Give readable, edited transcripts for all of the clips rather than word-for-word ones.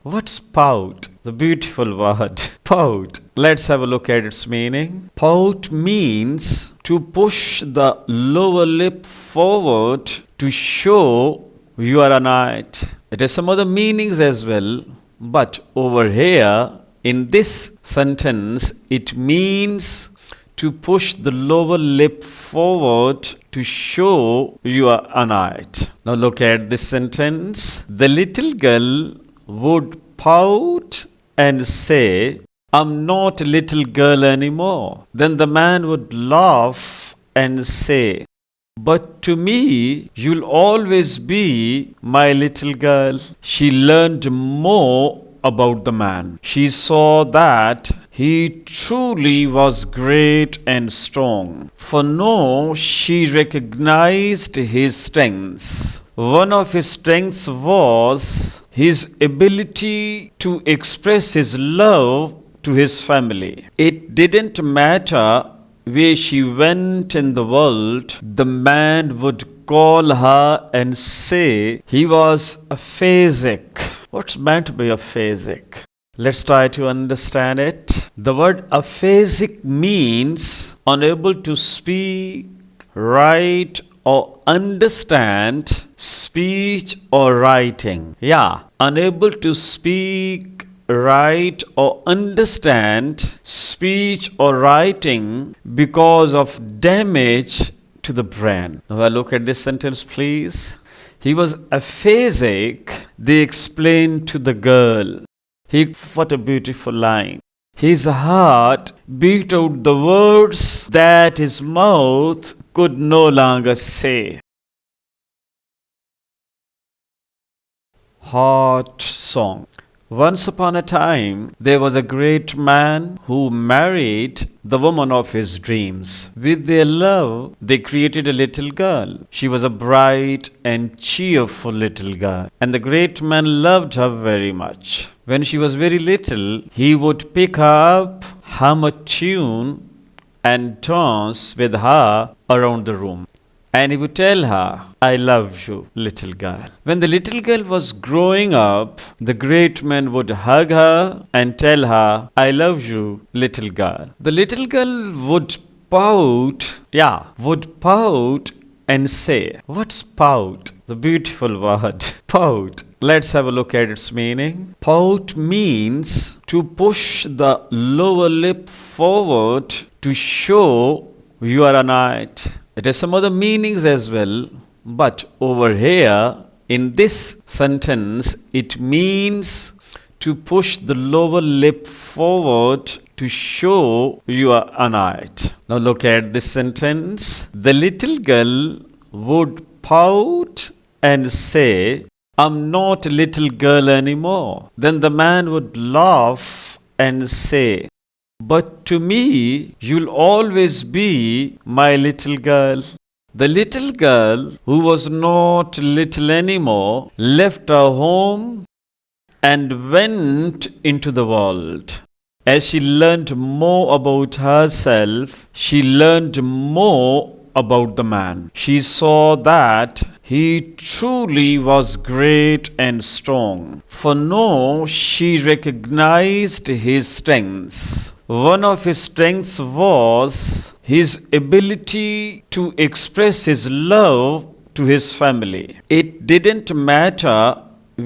What's pout? The beautiful word. Pout. Let's have a look at its meaning. Pout means to push the lower lip forward to show you are annoyed. It has some other meanings as well, but over here in this sentence it means to push the lower lip forward to show you are annoyed. Now look at this sentence. The little girl would pout and say, "I'm not a little girl anymore." Then the man would laugh and say, "But to me, you'll always be my little girl." She learned more about the man. She saw that he truly was great and strong. For now, she recognized his strengths. One of his strengths was his ability to express his love to his family. It didn't matter where she went in the world, the man would call her and say he was aphasic. What's meant by aphasic? Let's try to understand it. The word aphasic means unable to speak, write, or understand speech or writing. Yeah, unable to speak, write, or understand speech or writing because of damage to the brain. Now look at this sentence, please. He was aphasic, they explained to the girl. What a beautiful line. His heart beat out the words that his mouth could no longer say. Heart song. Once upon a time, there was a great man who married the woman of his dreams. With their love, they created a little girl. She was a bright and cheerful little girl, and the great man loved her very much. When she was very little, he would pick her up, hum a tune, and dance with her around the room. And he would tell her, "I love you, little girl." When the little girl was growing up, the great man would hug her and tell her, "I love you, little girl." The little girl would pout, and say, what's pout? The beautiful word, pout. Let's have a look at its meaning. Pout means to push the lower lip forward to show you are annoyed. It has some other meanings as well, but over here in this sentence it means to push the lower lip forward to show you are annoyed. Now look at this sentence. The little girl would pout and say, "I'm not a little girl anymore." Then the man would laugh and say, "But to me, you'll always be my little girl." The little girl, who was not little anymore, left her home and went into the world. As she learned more about herself, she learned more about the man. She saw that he truly was great and strong. For now, she recognized his strengths. One of his strengths was his ability to express his love to his family. It didn't matter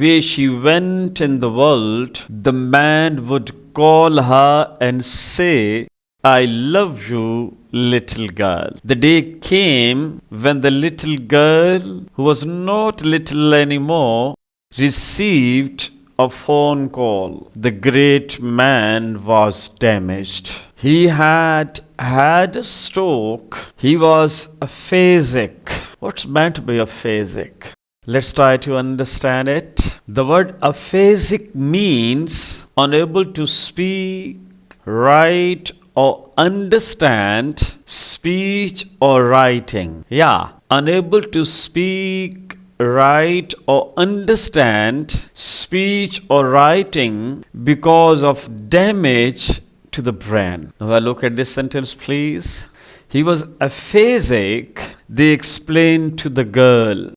where she went in the world, the man would call her and say, "I love you, little girl." The day came when the little girl, who was not little anymore, received a phone call. The great man was damaged. He had had a stroke. He was aphasic. What's meant by aphasic? Let's try to understand it. The word aphasic means unable to speak, write, or understand speech or writing. Yeah, unable to speak, write, or understand speech or writing because of damage to the brain. Now look at this sentence, please. He was aphasic, they explained to the girl.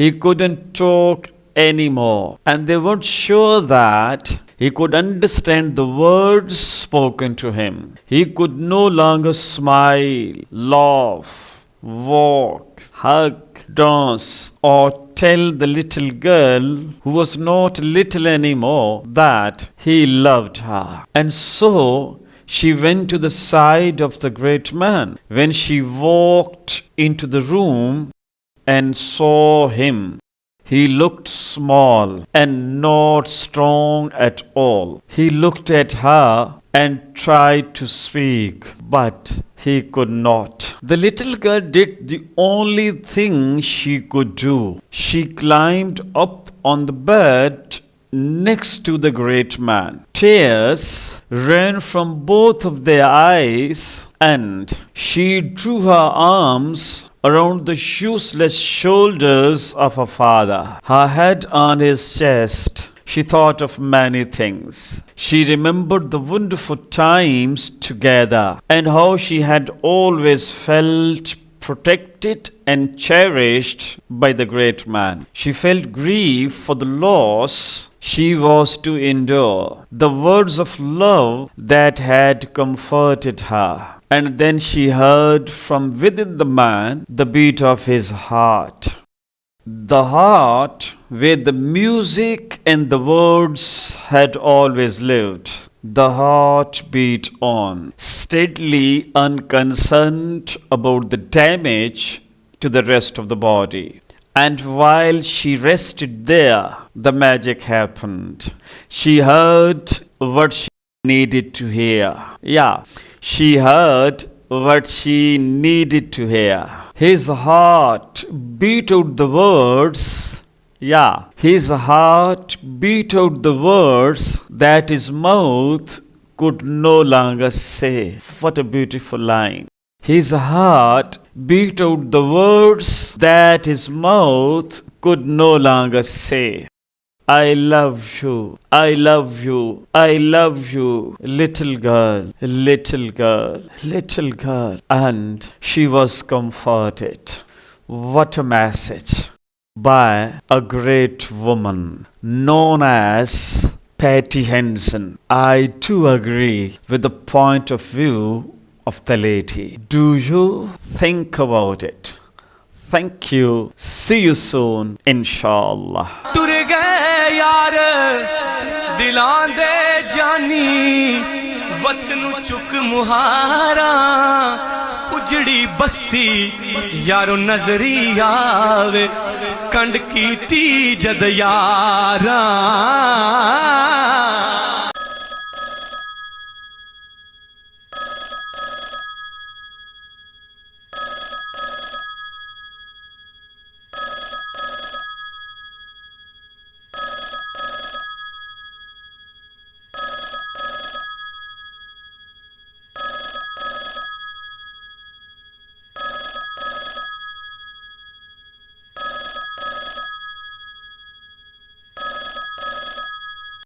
He couldn't talk anymore. And they weren't sure that he could understand the words spoken to him. He could no longer smile, laugh, walk, hug, dance, or tell the little girl, who was not little anymore, that he loved her. And so she went to the side of the great man. When she walked into the room and saw him, he looked small and not strong at all. He looked at her and tried to speak, but he could not. The little girl did the only thing she could do. She climbed up on the bed next to the great man. Tears ran from both of their eyes, and she drew her arms around the useless shoulders of her father, her head on his chest. She thought of many things. She remembered the wonderful times together and how she had always felt protected and cherished by the great man. She felt grief for the loss she was to endure, the words of love that had comforted her. And then she heard from within the man the beat of his heart. The heart where the music and the words had always lived. The heart beat on, steadily unconcerned about the damage to the rest of the body. And while she rested there, the magic happened. She heard what she needed to hear. She heard what she needed to hear. His heart beat out the words. His heart beat out the words that his mouth could no longer say. What a beautiful line. His heart beat out the words that his mouth could no longer say. I love you, I love you, I love you, little girl, little girl, little girl. And she was comforted. What a message by a great woman known as Patti Hansen. I too agree with the point of view of the lady. Do you think about it? Thank you. See you soon, inshallah. तुर गए यार दिलां दे जानी वतन चुक मुहारा उजड़ी बस्ती यारो नजरी आवे कंड कीती जद यारा